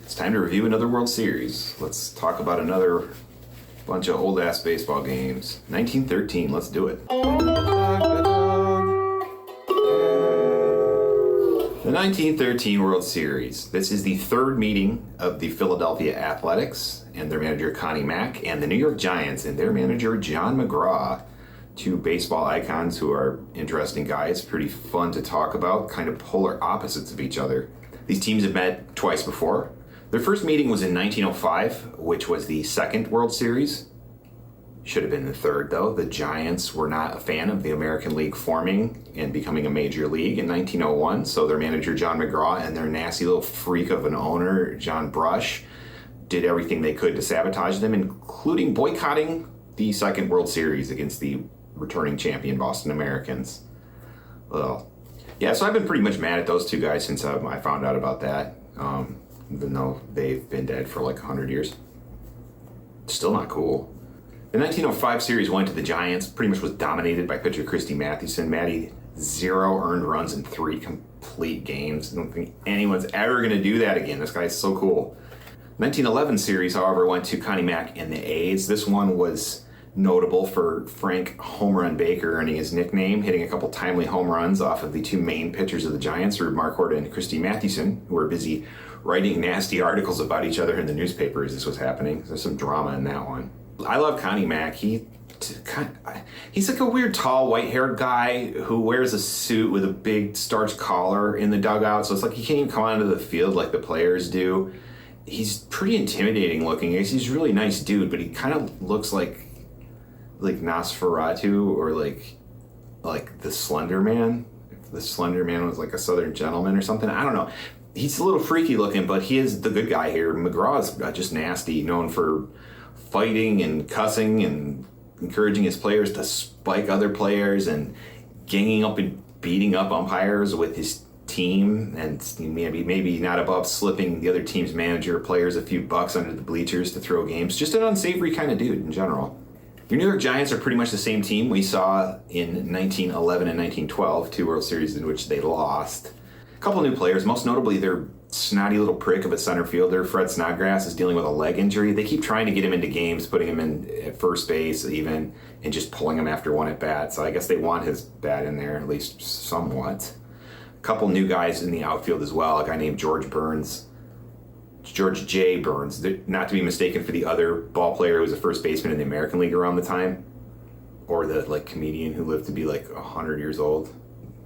It's time to review another World Series. Let's talk about another bunch of old-ass baseball games. 1913, let's do it. The 1913 World Series. This is the third meeting of the Philadelphia Athletics and their manager Connie Mack and the New York Giants and their manager John McGraw. Two baseball icons who are interesting guys, pretty fun to talk about, kind of polar opposites of each other. These teams have met twice before. Their first meeting was in 1905, which was the second World Series. Should have been the third, though. The Giants were not a fan of the American League forming and becoming a major league in 1901, so their manager, John McGraw, and their nasty little freak of an owner, John Brush, did everything they could to sabotage them, including boycotting the second World Series against the returning champion Boston Americans. Well, yeah, so I've been pretty much mad at those two guys since I found out about that, even though they've been dead for like 100 years. Still not cool. The 1905 series went to the Giants, pretty much was dominated by pitcher Christy Mathewson. Matty, 0 earned runs in 3 complete games. I don't think anyone's ever going to do that again. This guy's so cool. 1911 series, however, went to Connie Mack and the A's. This one was notable for Frank Home Run Baker earning his nickname, hitting a couple timely home runs off of the two main pitchers of the Giants, Rube Marquardt and Christy Mathewson, who were busy writing nasty articles about each other in the newspaper as this was happening. There's some drama in that one. I love Connie Mack. He's like a weird, tall, white-haired guy who wears a suit with a big starched collar in the dugout, so it's like he can't even come onto the field like the players do. He's pretty intimidating looking. He's a really nice dude, but he kind of looks like Nosferatu or like the Slender Man. If the Slender Man was like a Southern gentleman or something, I don't know. He's a little freaky looking, but he is the good guy here. McGraw is just nasty, known for fighting and cussing and encouraging his players to spike other players and ganging up and beating up umpires with his team, and maybe not above slipping the other team's manager or players a few bucks under the bleachers to throw games. Just an unsavory kind of dude in general. Your New York Giants are pretty much the same team we saw in 1911 and 1912, 2 World Series in which they lost. A couple new players, most notably their snotty little prick of a center fielder, Fred Snodgrass, is dealing with a leg injury. They keep trying to get him into games, putting him in at first base even, and just pulling him after one at bat. So I guess they want his bat in there, at least somewhat. A couple new guys in the outfield as well, a guy named George J. Burns, not to be mistaken for the other ball player who was a first baseman in the American League around the time, or the comedian who lived to be 100 years old.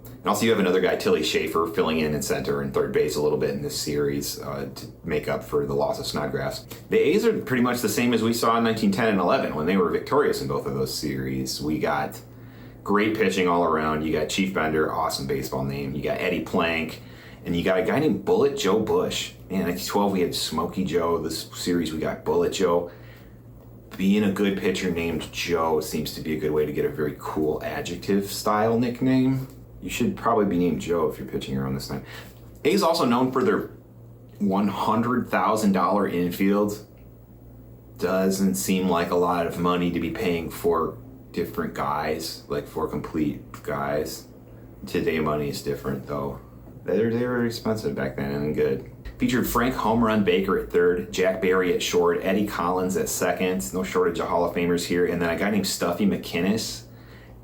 And also you have another guy, Tilly Schaefer, filling in center and third base a little bit in this series to make up for the loss of Snodgrass. The A's are pretty much the same as we saw in 1910 and 11 when they were victorious in both of those series. We got great pitching all around. You got Chief Bender, awesome baseball name. You got Eddie Plank, and you got a guy named Bullet Joe Bush. In 1912 we had Smokey Joe. This series we got Bullet Joe. Being a good pitcher named Joe seems to be a good way to get a very cool adjective style nickname. You should probably be named Joe if you're pitching around this time. A's also known for their $100,000 infield. Doesn't seem like a lot of money to be paying for different guys, like for complete guys. Today money is different though. They were expensive back then and good. Featured Frank Home Run Baker at third, Jack Barry at short, Eddie Collins at second, no shortage of Hall of Famers here, and then a guy named Stuffy McInnis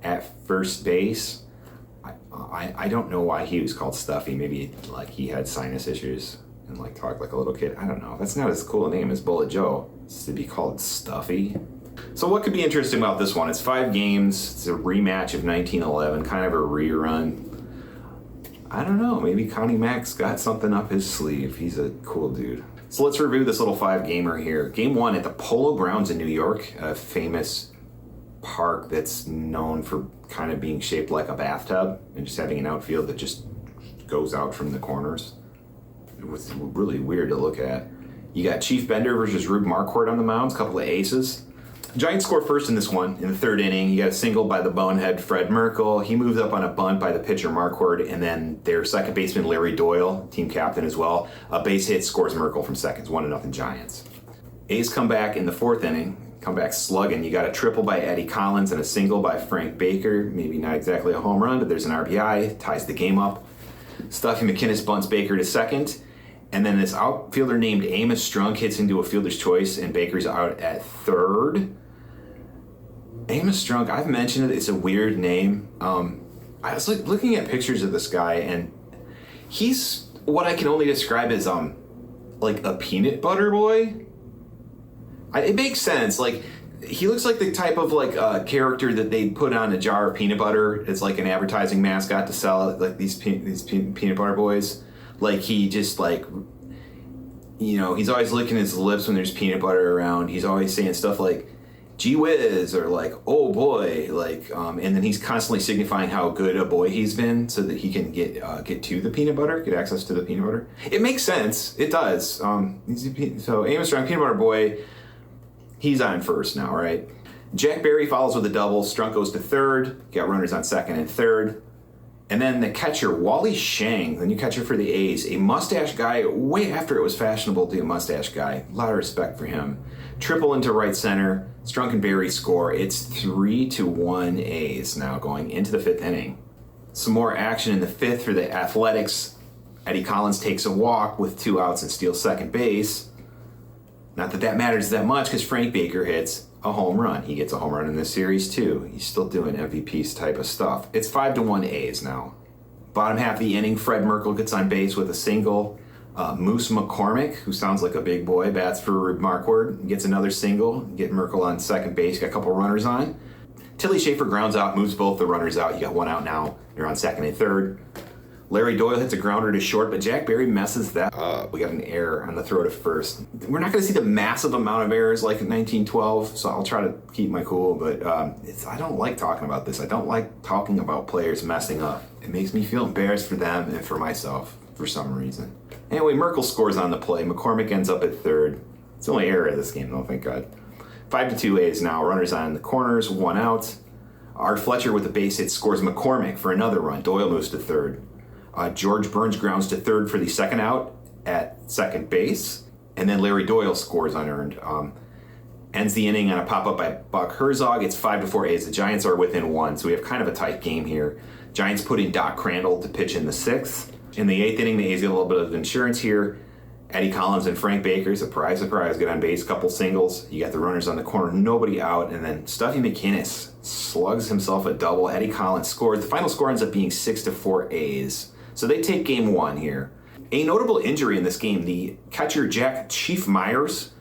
at first base. I don't know why he was called Stuffy. Maybe he had sinus issues and talked like a little kid. I don't know. That's not as cool a name as Bullet Joe. It's to be called Stuffy. So what could be interesting about this one? It's 5 games. It's a rematch of 1911, kind of a rerun. I don't know. Maybe Connie Mack's got something up his sleeve. He's a cool dude. So let's review this little 5-gamer here. Game 1 at the Polo Grounds in New York, a famous park that's known for kind of being shaped like a bathtub and just having an outfield that just goes out from the corners. It was really weird to look at. You got Chief Bender versus Rube Marquardt on the mounds, a couple of aces. Giants score first in this one in the 3rd inning. You got a single by the bonehead Fred Merkel. He moves up on a bunt by the pitcher Marquardt, and then their second baseman Larry Doyle, team captain as well, a base hit scores Merkel from seconds, 1-0 Giants. A's come back in the 4th inning. Come back slugging. You got a triple by Eddie Collins and a single by Frank Baker. Maybe not exactly a home run, but there's an RBI. Ties the game up. Stuffy McInnis bunts Baker to second. And then this outfielder named Amos Strunk hits into a fielder's choice, and Baker's out at third. Amos Strunk, I've mentioned it. It's a weird name. I was looking at pictures of this guy, and he's what I can only describe as like a peanut butter boy. It makes sense. Like, he looks like the type of like character that they'd put on a jar of peanut butter as like an advertising mascot to sell it, like these peanut butter boys. Like, he just like, you know, he's always licking his lips when there's peanut butter around. He's always saying stuff like, gee whiz, or like, oh boy, like, and then he's constantly signifying how good a boy he's been so that he can get to the peanut butter, get access to the peanut butter. It makes sense. It does. So Amos Strunk, peanut butter boy, he's on first now, right? Jack Barry follows with a double. Strunk goes to third. Got runners on second and third. And then the catcher, Wally Shang, the new catcher for the A's, a mustache guy way after it was fashionable to be a mustache guy. A lot of respect for him. Triple into right center. Strunk and Barry score. It's 3-1 A's now going into the fifth inning. Some more action in the fifth for the Athletics. Eddie Collins takes a walk with 2 outs and steals second base. Not that that matters that much, because Frank Baker hits a home run. He gets a home run in this series too. He's still doing MVP type of stuff. It's 5-1 A's now. Bottom half of the inning, Fred Merkle gets on base with a single. Moose McCormick, who sounds like a big boy, bats for Rube Marquardt, gets another single. Get Merkle on second base, got a couple runners on. Tilly Schaefer grounds out, moves both the runners out. You got 1 out now. You're on second and third. Larry Doyle hits a grounder to short, but Jack Barry messes that up. We got an error on the throw to first. We're not going to see the massive amount of errors like in 1912, so I'll try to keep my cool, but I don't like talking about this. I don't like talking about players messing up. It makes me feel embarrassed for them and for myself for some reason. Anyway, Merkle scores on the play. McCormick ends up at third. It's the only error of this game, though, thank God. 5-2 A's now. Runners on the corners, 1 out. Art Fletcher with a base hit scores McCormick for another run. Doyle moves to third. George Burns grounds to third for the second out at second base. And then Larry Doyle scores unearned. Ends the inning on a pop-up by Buck Herzog. It's 5-4 A's. The Giants are within 1, so we have kind of a tight game here. Giants put in Doc Crandall to pitch in the 6th. In the 8th inning, the A's get a little bit of insurance here. Eddie Collins and Frank Baker, surprise, surprise, get on base, couple singles. You got the runners on the corner, nobody out. And then Stuffy McInnes slugs himself a double. Eddie Collins scores. The final score ends up being 6-4 A's. So they take game 1 here. A notable injury in this game, the catcher Jack Chief Myers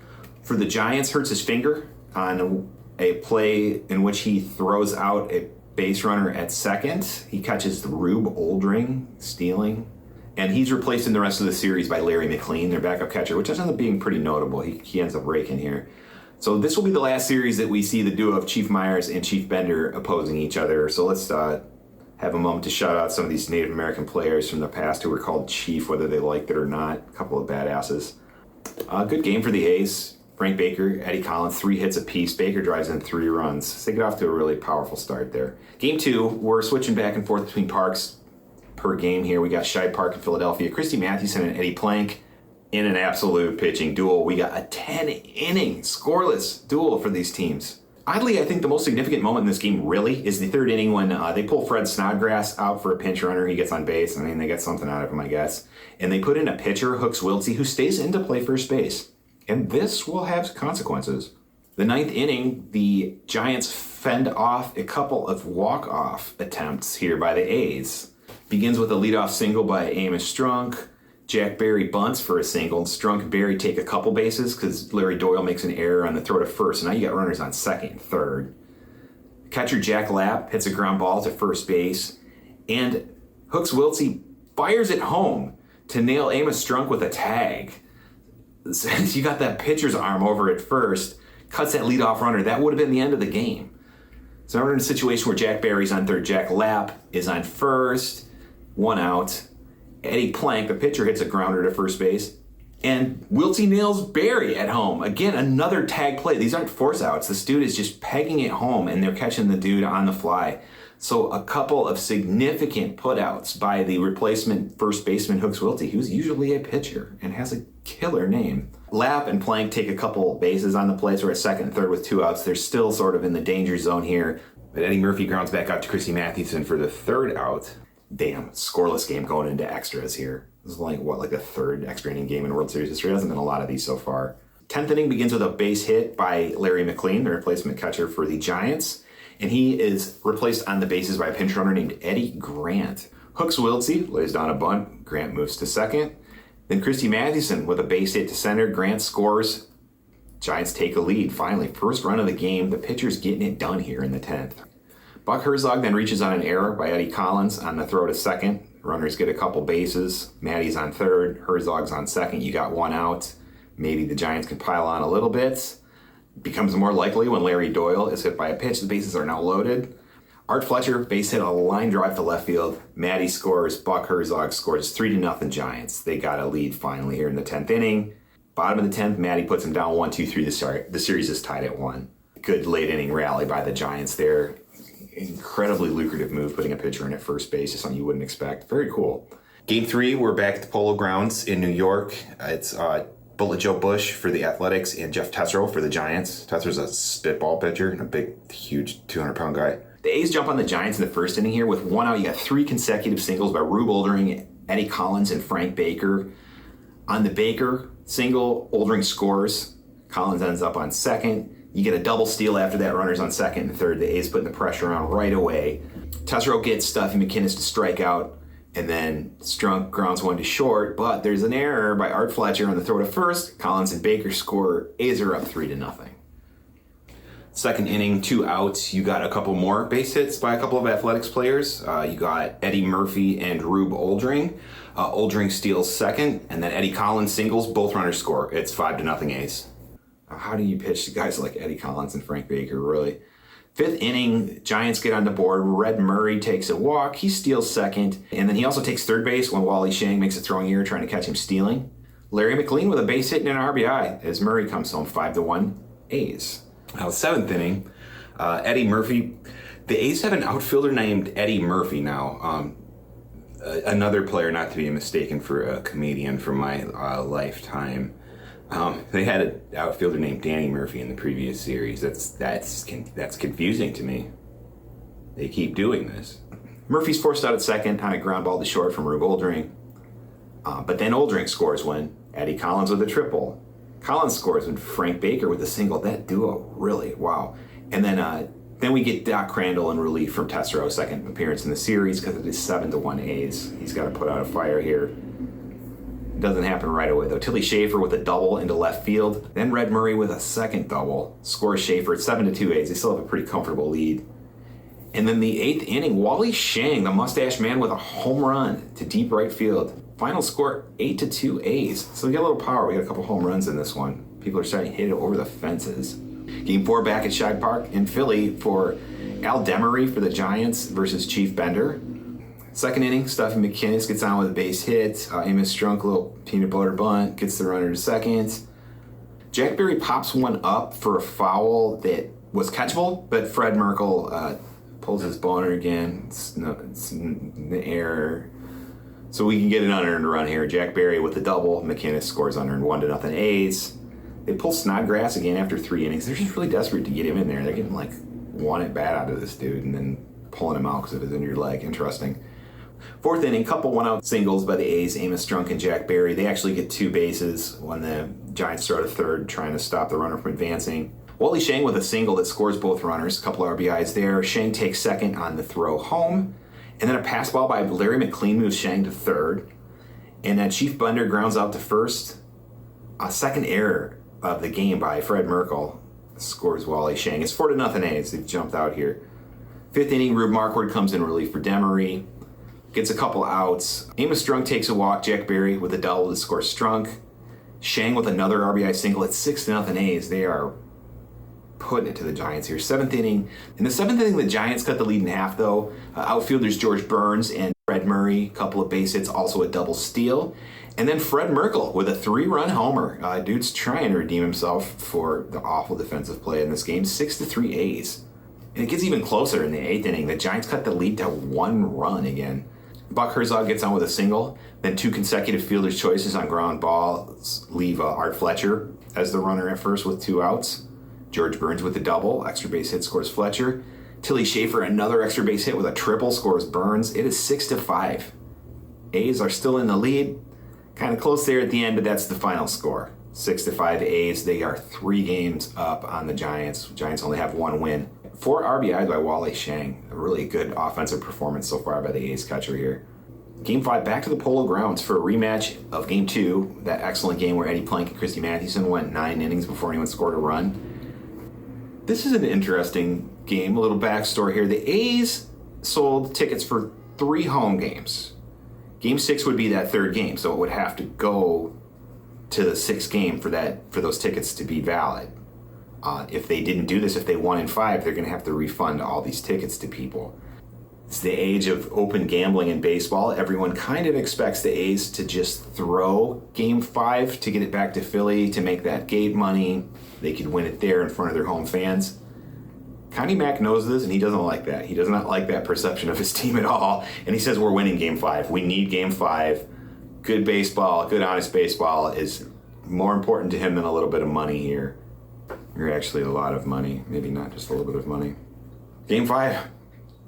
for the Giants hurts his finger on a play in which he throws out a base runner at second. He catches the Rube Oldring stealing. And he's replaced in the rest of the series by Larry McLean, their backup catcher, which ends up being pretty notable. He ends up raking here. So this will be the last series that we see the duo of Chief Myers and Chief Bender opposing each other. So let's have a moment to shout out some of these Native American players from the past who were called Chief, whether they liked it or not. A couple of badasses. Good game for the A's. Frank Baker, Eddie Collins, 3 hits apiece. Baker drives in 3 runs. So they get off to a really powerful start there. Game 2, we're switching back and forth between parks per game here. We got Shibe Park in Philadelphia. Christy Mathewson and Eddie Plank in an absolute pitching duel. We got a 10-inning scoreless duel for these teams. Oddly, I think the most significant moment in this game really is the 3rd inning when they pull Fred Snodgrass out for a pinch runner. He gets on base. I mean, they get something out of him, I guess. And they put in a pitcher, Hooks Wiltsey, who stays in to play first base. And this will have consequences. The 9th inning, the Giants fend off a couple of walk-off attempts here by the A's. Begins with a leadoff single by Amos Strunk. Jack Barry bunts for a single, and Strunk and Barry take a couple bases because Larry Doyle makes an error on the throw to first. So now you got runners on second and third. Catcher Jack Lapp hits a ground ball to first base, and Hooks Wiltsey fires it home to nail Amos Strunk with a tag. Since you got that pitcher's arm over at first, cuts that leadoff runner. That would have been the end of the game. So now we're in a situation where Jack Barry's on third, Jack Lapp is on first, 1 out. Eddie Plank, the pitcher, hits a grounder to first base. And Wiltsey nails Barry at home. Again, another tag play. These aren't force outs. This dude is just pegging it home, and they're catching the dude on the fly. So a couple of significant putouts by the replacement first baseman Hooks Wiltsey, who's usually a pitcher and has a killer name. Lapp and Plank take a couple bases on the play, so we're at second and third with 2 outs. They're still sort of in the danger zone here. But Eddie Murphy grounds back out to Christy Mathewson for the 3rd out. Damn, scoreless game going into extras here. This is like the third extra inning game in World Series history. There hasn't been a lot of these so far. 10th inning begins with a base hit by Larry McLean, the replacement catcher for the Giants. And he is replaced on the bases by a pinch runner named Eddie Grant. Hooks Wildsey, lays down a bunt. Grant moves to second. Then Christy Mathewson with a base hit to center. Grant scores. Giants take a lead. Finally, first run of the game. The pitcher's getting it done here in the 10th. Buck Herzog then reaches on an error by Eddie Collins on the throw to second. Runners get a couple bases. Matty's on third. Herzog's on second. You got one out. Maybe the Giants can pile on a little bit. Becomes more likely when Larry Doyle is hit by a pitch. The bases are now loaded. Art Fletcher base hit a line drive to left field. Matty scores. Buck Herzog scores. 3-0 Giants. They got a lead finally here in the 10th inning. Bottom of the 10th, Matty puts them down 1-2-3. The series is tied at 1. Good late inning rally by the Giants there. Incredibly lucrative move putting a pitcher in at first base. Just something you wouldn't expect. Very cool. Game 3, we're back at the Polo Grounds in New York. It's Bullet Joe Bush for the Athletics and Jeff Tesreau for the Giants. Tesreau's a spitball pitcher and a big, huge 200-pound guy. The A's jump on the Giants in the first inning here. With one out, you got 3 consecutive singles by Rube Oldring, Eddie Collins, and Frank Baker. On the Baker single, Oldring scores. Collins ends up on second. You get a double steal after that. Runners on second and third. The A's putting the pressure on right away. Tesreau gets Stuffy McInnis to strike out. And then Strunk grounds one to short, but there's an error by Art Fletcher on the throw to first. Collins and Baker score. A's are up 3-0. Second inning, 2 outs. You got a couple more base hits by a couple of Athletics players. You got Eddie Murphy and Rube Oldring. Oldring steals second, and then Eddie Collins singles. Both runners score. It's 5-0 A's. How do you pitch to guys like Eddie Collins and Frank Baker, really? 5th inning, Giants get on the board. Red Murray takes a walk. He steals second. And then he also takes third base when Wally Shang makes a throwing error trying to catch him stealing. Larry McLean with a base hit and an RBI as Murray comes home 5-1 A's. Now, 7th inning, Eddie Murphy. The A's have an outfielder named Eddie Murphy now. Another player not to be mistaken for a comedian from my lifetime. They had an outfielder named Danny Murphy in the previous series. That's confusing to me. They keep doing this. Murphy's forced out at second on a ground ball to short from Rube Oldring. But then Oldring scores when Eddie Collins with a triple. Collins scores when Frank Baker with a single. That duo, really, wow. And then we get Doc Crandall in relief from Tesreau, second appearance in the series because it is 7-1 A's. He's got to put out a fire here. Doesn't happen right away, though. Tilly Schaefer with a double into left field. Then Red Murray with a second double. Scores Schaefer. It's 7-2 A's. They still have a pretty comfortable lead. And then the 8th inning, Wally Shang, the mustache man, with a home run to deep right field. Final score, 8-2 A's. So we got a little power. We got a couple home runs in this one. People are starting to hit it over the fences. Game 4 back at Shag Park in Philly for Al Demery for the Giants versus Chief Bender. Second inning, Stuffy McInnis gets on with a base hit. Amos Strunk, little peanut butter bunt, gets the runner to second. Jack Berry pops one up for a foul that was catchable, but Fred Merkel pulls his boner again. It's an error. So we can get an unearned run here. Jack Berry with the double. McInnis scores unearned 1-0 A's. They pull Snodgrass again after 3 innings. They're just really desperate to get him in there. They're getting like one at bat out of this dude and then pulling him out because of his injured leg. Interesting. 4th inning, couple one-out singles by the A's, Amos Strunk and Jack Berry. They actually get 2 bases when the Giants throw to third, trying to stop the runner from advancing. Wally Shang with a single that scores both runners. A couple RBIs there. Shang takes second on the throw home. And then a pass ball by Larry McLean moves Shang to third. And then Chief Bender grounds out to first. A second error of the game by Fred Merkel scores Wally Shang. It's 4-0 A's. They've jumped out here. 5th inning, Rube Marquardt comes in relief for Demery. Gets a couple outs. Amos Strunk takes a walk. Jack Berry with a double to score Strunk. Shang with another RBI single. It's 6-0 A's. They are putting it to the Giants here. 7th inning. In the 7th inning, the Giants cut the lead in half, though. Outfielders George Burns and Fred Murray, a couple of base hits, also a double steal. And then Fred Merkel with a 3-run homer. Dude's trying to redeem himself for the awful defensive play in this game. 6-3 A's. And it gets even closer in the 8th inning. The Giants cut the lead to 1 run again. Buck Herzog gets on with a single, then 2 consecutive fielder's choices on ground balls leave Art Fletcher as the runner at first with 2 outs. George Burns with the double, extra base hit scores Fletcher. Tilly Schaefer, another extra base hit with a triple, scores Burns. It is 6-5. A's are still in the lead. Kind of close there at the end, but that's the final score. 6-5 A's. They are 3 games up on the Giants. Giants only have 1 win. 4 RBIs by Wally Shang. A really good offensive performance so far by the A's catcher here. Game 5, back to the Polo Grounds for a rematch of Game 2. That excellent game where Eddie Plank and Christy Mathewson went 9 innings before anyone scored a run. This is an interesting game. A little backstory here. The A's sold tickets for 3 home games. Game 6 would be that 3rd game, so it would have to go to the 6th game for those tickets to be valid. If they didn't do this, if they won in 5, they're going to have to refund all these tickets to people. It's the age of open gambling in baseball. Everyone kind of expects the A's to just throw Game 5 to get it back to Philly to make that gate money. They could win it there in front of their home fans. Connie Mack knows this, and he doesn't like that. He does not like that perception of his team at all. And he says, we're winning Game 5. We need Game 5. Good baseball, good honest baseball is more important to him than a little bit of money here. Or actually a lot of money, maybe not just a little bit of money. Game 5,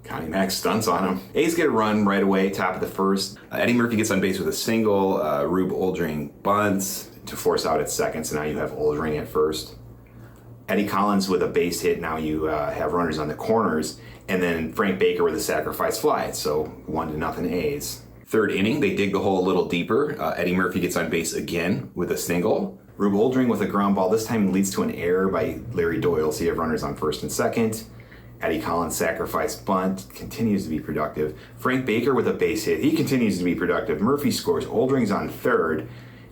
Connie Mack stunts on him. A's get a run right away, top of the 1st. Eddie Murphy gets on base with a single. Rube Oldring bunts to force out at second, so now you have Oldring at first. Eddie Collins with a base hit, now you have runners on the corners, and then Frank Baker with a sacrifice fly, so 1-0 A's. 3rd inning, they dig the hole a little deeper. Eddie Murphy gets on base again with a single. Rube Oldring with a ground ball. This time leads to an error by Larry Doyle, so you have runners on 1st and 2nd. Eddie Collins sacrifice bunt, continues to be productive. Frank Baker with a base hit, he continues to be productive. Murphy scores, Oldring's on 3rd.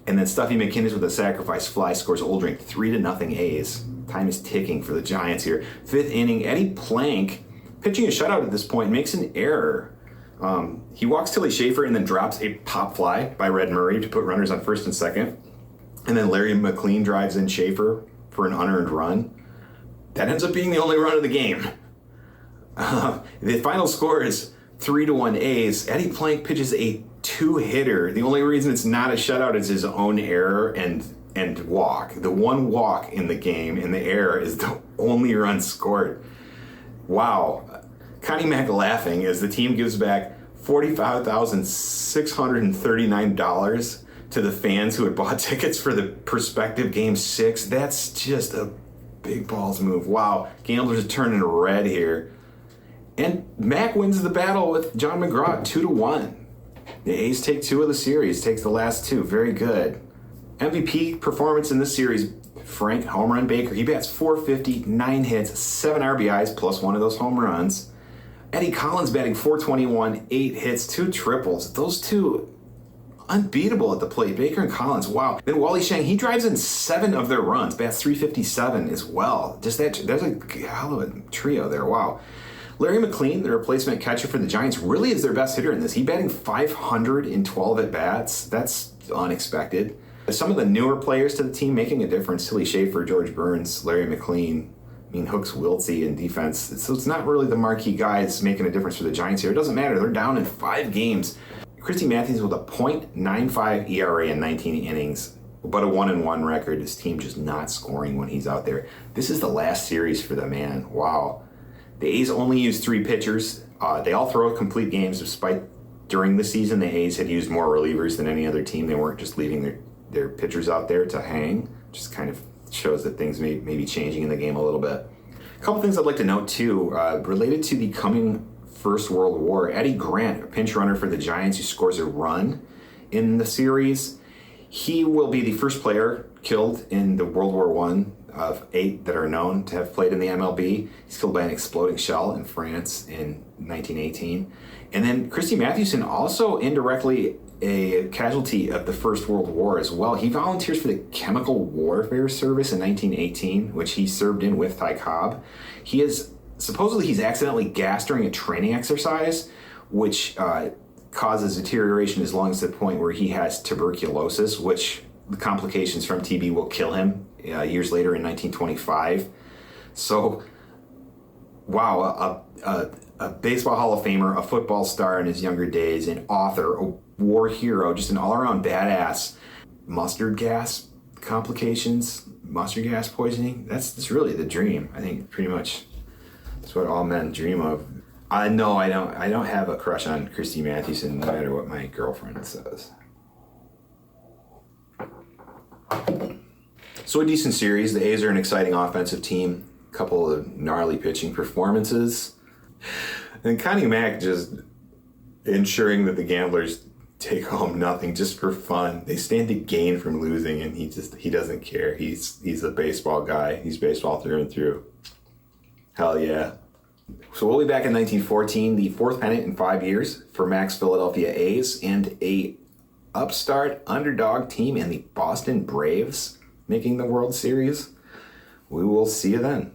And then Stuffy McInnes with a sacrifice fly scores Oldring 3-0 A's. Time is ticking for the Giants here. 5th inning, Eddie Plank, pitching a shutout at this point, makes an error. He walks Tilly Schaefer and then drops a pop fly by Red Murray to put runners on 1st and 2nd. And then Larry McLean drives in Schaefer for an unearned run. That ends up being the only run of the game. The final score is 3-1 A's. Eddie Plank pitches a 2-hitter. The only reason it's not a shutout is his own error and walk. The one walk in the game, and the error is the only run scored. Wow. Connie Mack laughing as the team gives back $45,639 to the fans who had bought tickets for the prospective Game 6. That's just a big balls move. Wow. Gamblers are turning red here. And Mack wins the battle with John McGraw 2-1. The A's take 2 of the series, takes the last 2. Very good. MVP performance in this series, Frank Home Run Baker. He bats .450, 9 hits, 7 RBIs, plus 1 of those home runs. Eddie Collins batting .421, 8 hits, 2 triples. Those two unbeatable at the plate. Baker and Collins, wow. Then Wally Shang, he drives in 7 of their runs, bats .357 as well. Just that, there's a hell of a trio there, wow. Larry McLean, the replacement catcher for the Giants, really is their best hitter in this. He batting .500 in 12 at-bats. That's unexpected. Some of the newer players to the team making a difference. Tilly Schaefer, George Burns, Larry McLean, Hooks Wiltsey in defense. So it's not really the marquee guys making a difference for the Giants here. It doesn't matter. They're down in 5 games. Christy Mathewson with a .95 ERA in 19 innings, but a 1-1 record. His team just not scoring when he's out there. This is the last series for the man. Wow. The A's only use 3 pitchers. They all throw complete games, despite during the season the A's had used more relievers than any other team. They weren't just leaving their pitchers out there to hang. Just kind of shows that things may be changing in the game a little bit. A couple things I'd like to note too, related to the coming First World War. Eddie Grant, a pinch runner for the Giants who scores a run in the series. He will be the first player killed in the World War I of 8 that are known to have played in the MLB. He's killed by an exploding shell in France in 1918. And then Christy Mathewson, also indirectly a casualty of the First World War as well. He volunteers for the Chemical Warfare Service in 1918, which he served in with Ty Cobb. Supposedly he's accidentally gassed during a training exercise, which causes deterioration in his lungs to the point where he has tuberculosis, which the complications from TB will kill him years later in 1925. So, wow, a baseball Hall of Famer, a football star in his younger days, an author, a war hero, just an all-around badass. Mustard gas complications, mustard gas poisoning, that's really the dream. I think pretty much That's what all men dream of. No, I don't. I don't have a crush on Christy Mathewson, no matter what my girlfriend says. So a decent series. The A's are an exciting offensive team. A couple of gnarly pitching performances. And Connie Mack just ensuring that the gamblers take home nothing just for fun. They stand to gain from losing, and he doesn't care. He's a baseball guy. He's baseball through and through. Hell yeah. So we'll be back in 1914, the fourth pennant in 5 years for Mack's Philadelphia A's, and a upstart underdog team in the Boston Braves making the World Series. We will see you then.